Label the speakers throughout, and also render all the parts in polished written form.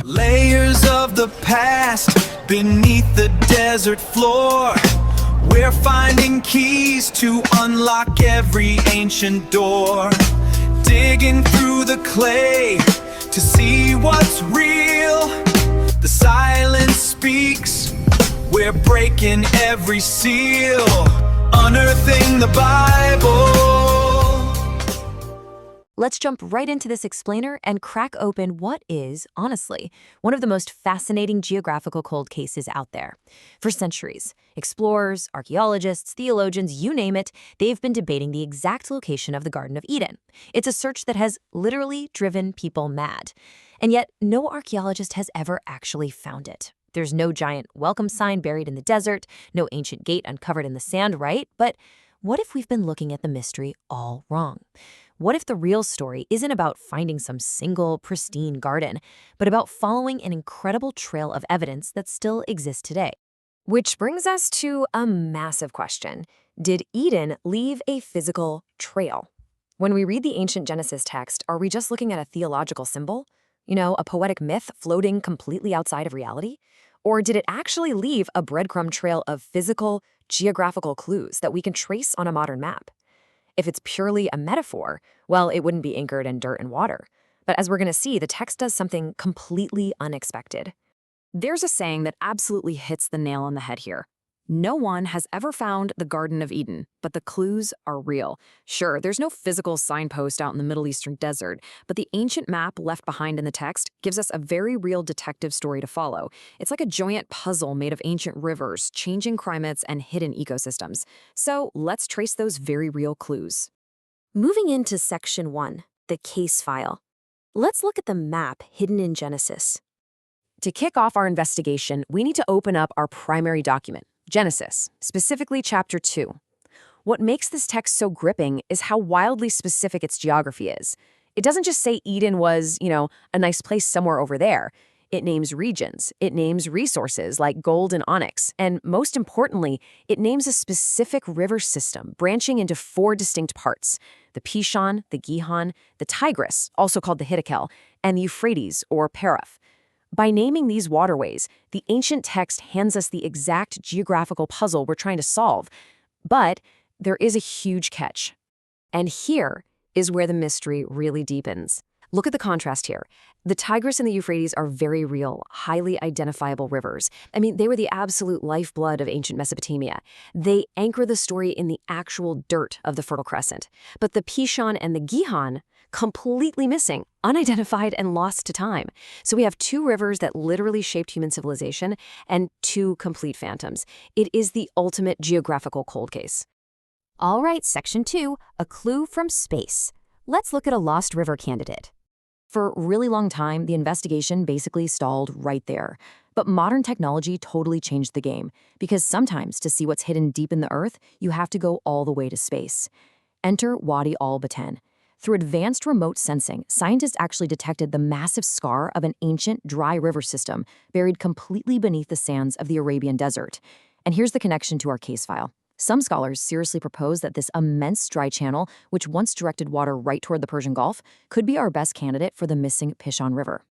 Speaker 1: Layers of the past beneath the desert floor. We're finding keys to unlock every ancient door. Digging through the clay to see what's real. The silence speaks. We're breaking every seal. Unearthing the Bible.
Speaker 2: Let's jump right into this explainer and crack open what is, honestly, one of the most fascinating geographical cold cases out there. For centuries, explorers, archaeologists, theologians, you name it, they've been debating the exact location of the Garden of Eden. It's a search that has literally driven people mad. And yet, no archaeologist has ever actually found it. There's no giant welcome sign buried in the desert, no ancient gate uncovered in the sand, right? But what if we've been looking at the mystery all wrong? What if the real story isn't about finding some single, pristine garden, but about following an incredible trail of evidence that still exists today? Which brings us to a massive question. Did Eden leave a physical trail? When we read the ancient Genesis text, are we just looking at a theological symbol? A poetic myth floating completely outside of reality? Or did it actually leave a breadcrumb trail of physical, geographical clues that we can trace on a modern map? If it's purely a metaphor, well, it wouldn't be anchored in dirt and water. But as we're going to see, the text does something completely unexpected. There's a saying that absolutely hits the nail on the head here. No one has ever found the Garden of Eden, but the clues are real. Sure, there's no physical signpost out in the Middle Eastern desert, but the ancient map left behind in the text gives us a very real detective story to follow. It's like a giant puzzle made of ancient rivers, changing climates, and hidden ecosystems. So let's trace those very real clues. Moving into Section 1, the case file. Let's look at the map hidden in Genesis. To kick off our investigation, we need to open up our primary document, Genesis, specifically chapter 2. What makes this text so gripping is how wildly specific its geography is. It doesn't just say Eden was, a nice place somewhere over there. It names regions, it names resources like gold and onyx, and most importantly, it names a specific river system branching into 4 distinct parts: the Pishon, the Gihon, the Tigris, also called the Hiddekel, and the Euphrates, or Periph. By naming these waterways, the ancient text hands us the exact geographical puzzle we're trying to solve. But there is a huge catch. And here is where the mystery really deepens. Look at the contrast here. The Tigris and the Euphrates are very real, highly identifiable rivers. They were the absolute lifeblood of ancient Mesopotamia. They anchor the story in the actual dirt of the Fertile Crescent. But the Pishon and the Gihon, completely missing, unidentified, and lost to time. So we have 2 rivers that literally shaped human civilization and 2 complete phantoms. It is the ultimate geographical cold case. All right, Section 2, a clue from space. Let's look at a lost river candidate. For a really long time, the investigation basically stalled right there. But modern technology totally changed the game, because sometimes to see what's hidden deep in the earth, you have to go all the way to space. Enter Wadi al-Baten. Through advanced remote sensing, scientists actually detected the massive scar of an ancient, dry river system buried completely beneath the sands of the Arabian desert. And here's the connection to our case file. Some scholars seriously propose that this immense dry channel, which once directed water right toward the Persian Gulf, could be our best candidate for the missing Pishon River.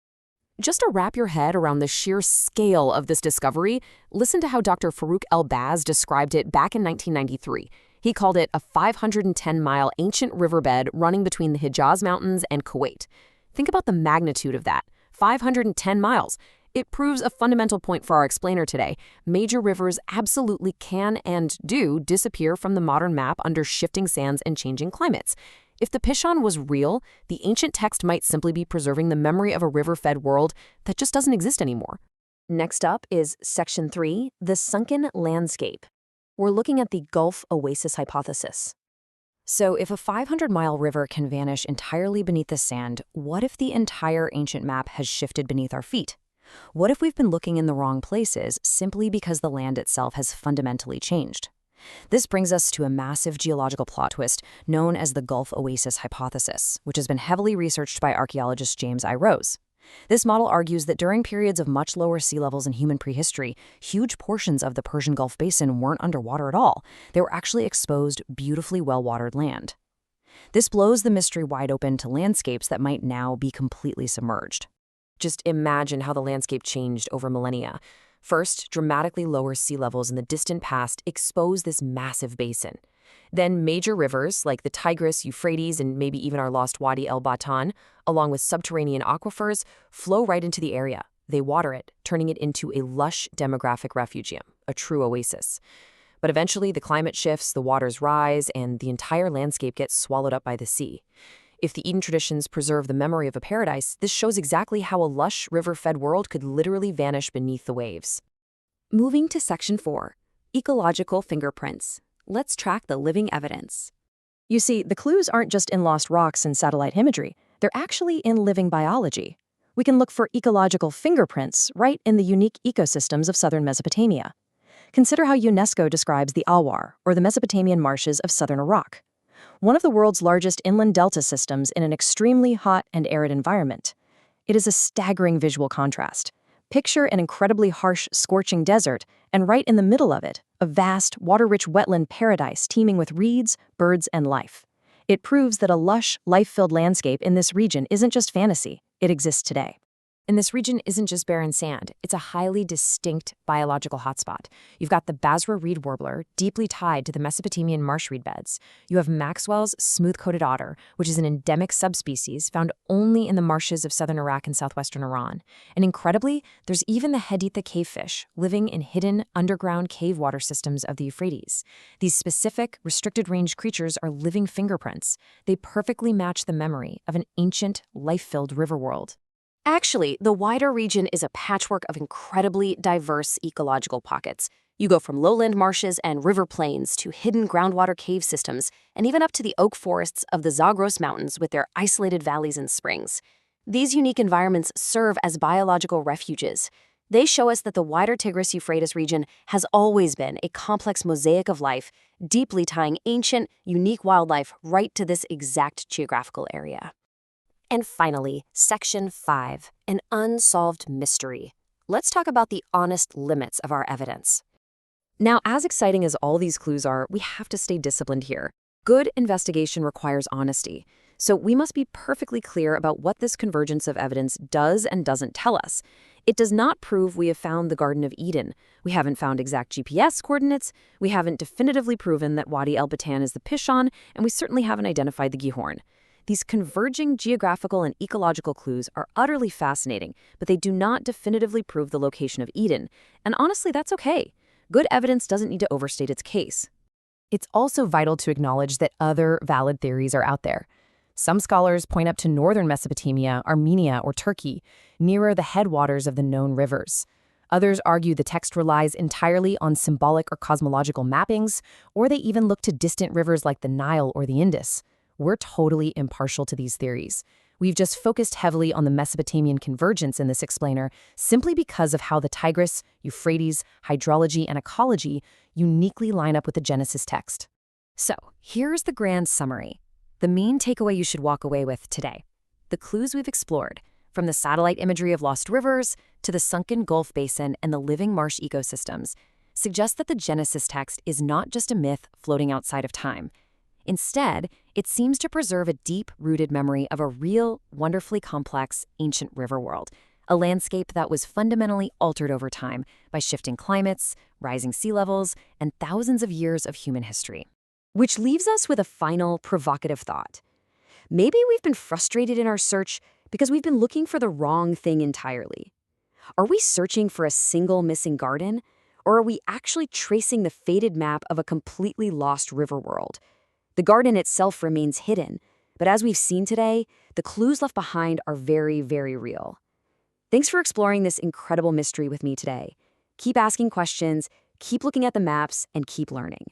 Speaker 2: Just to wrap your head around the sheer scale of this discovery, listen to how Dr. Farouk El-Baz described it back in 1993. He called it a 510-mile ancient riverbed running between the Hijaz Mountains and Kuwait. Think about the magnitude of that. 510 miles. It proves a fundamental point for our explainer today. Major rivers absolutely can and do disappear from the modern map under shifting sands and changing climates. If the Pishon was real, the ancient text might simply be preserving the memory of a river-fed world that just doesn't exist anymore. Next up is Section 3, the sunken landscape. We're looking at the Gulf Oasis hypothesis. So if a 500-mile river can vanish entirely beneath the sand, what if the entire ancient map has shifted beneath our feet? What if we've been looking in the wrong places simply because the land itself has fundamentally changed? This brings us to a massive geological plot twist known as the Gulf Oasis hypothesis, which has been heavily researched by archaeologist James I. Rose. This model argues that during periods of much lower sea levels in human prehistory, huge portions of the Persian Gulf basin weren't underwater at all. They were actually exposed, beautifully well-watered land. This blows the mystery wide open to landscapes that might now be completely submerged. Just imagine how the landscape changed over millennia. First, dramatically lower sea levels in the distant past expose this massive basin. Then major rivers like the Tigris-Euphrates and maybe even our lost Wadi el-Batan, along with subterranean aquifers, flow right into the area. They water it, turning it into a lush demographic refugium, a true oasis. But eventually the climate shifts, the waters rise, and the entire landscape gets swallowed up by the sea. If the Eden traditions preserve the memory of a paradise, this shows exactly how a lush, river-fed world could literally vanish beneath the waves.
Speaker 3: Moving to Section 4, Ecological Fingerprints. Let's track the living evidence.
Speaker 4: You see, the clues aren't just in lost rocks and satellite imagery. They're actually in living biology. We can look for ecological fingerprints right in the unique ecosystems of southern Mesopotamia. Consider how UNESCO describes the Alwar, or the Mesopotamian marshes of southern Iraq, one of the world's largest inland delta systems in an extremely hot and arid environment. It is a staggering visual contrast. Picture an incredibly harsh, scorching desert, and right in the middle of it, a vast, water-rich wetland paradise teeming with reeds, birds, and life. It proves that a lush, life-filled landscape in this region isn't just fantasy, it exists today.
Speaker 2: And this region isn't just barren sand, it's a highly distinct biological hotspot. You've got the Basra reed warbler, deeply tied to the Mesopotamian marsh reed beds. You have Maxwell's smooth-coated otter, which is an endemic subspecies found only in the marshes of southern Iraq and southwestern Iran. And incredibly, there's even the Haditha cavefish, living in hidden underground cave water systems of the Euphrates. These specific, restricted-range creatures are living fingerprints. They perfectly match the memory of an ancient, life-filled river world.
Speaker 3: Actually, the wider region is a patchwork of incredibly diverse ecological pockets. You go from lowland marshes and river plains to hidden groundwater cave systems, and even up to the oak forests of the Zagros Mountains with their isolated valleys and springs. These unique environments serve as biological refuges. They show us that the wider Tigris-Euphrates region has always been a complex mosaic of life, deeply tying ancient, unique wildlife right to this exact geographical area.
Speaker 2: And finally, Section 5, an unsolved mystery. Let's talk about the honest limits of our evidence. Now, as exciting as all these clues are, we have to stay disciplined here. Good investigation requires honesty. So we must be perfectly clear about what this convergence of evidence does and doesn't tell us. It does not prove we have found the Garden of Eden. We haven't found exact GPS coordinates. We haven't definitively proven that Wadi el-Batan is the Pishon, and we certainly haven't identified the Gihon. These converging geographical and ecological clues are utterly fascinating, but they do not definitively prove the location of Eden. And honestly, that's okay. Good evidence doesn't need to overstate its case. It's also vital to acknowledge that other valid theories are out there. Some scholars point up to northern Mesopotamia, Armenia, or Turkey, nearer the headwaters of the known rivers. Others argue the text relies entirely on symbolic or cosmological mappings, or they even look to distant rivers like the Nile or the Indus. We're totally impartial to these theories. We've just focused heavily on the Mesopotamian convergence in this explainer simply because of how the Tigris, Euphrates, hydrology, and ecology uniquely line up with the Genesis text. So, here's the grand summary. The main takeaway you should walk away with today. The clues we've explored, from the satellite imagery of lost rivers to the sunken Gulf basin and the living marsh ecosystems, suggest that the Genesis text is not just a myth floating outside of time. Instead, it seems to preserve a deep-rooted memory of a real, wonderfully complex, ancient river world, a landscape that was fundamentally altered over time by shifting climates, rising sea levels, and thousands of years of human history. Which leaves us with a final, provocative thought. Maybe we've been frustrated in our search because we've been looking for the wrong thing entirely. Are we searching for a single missing garden, or are we actually tracing the faded map of a completely lost river world? The garden itself remains hidden, but as we've seen today, the clues left behind are very, very real. Thanks for exploring this incredible mystery with me today. Keep asking questions, keep looking at the maps, and keep learning.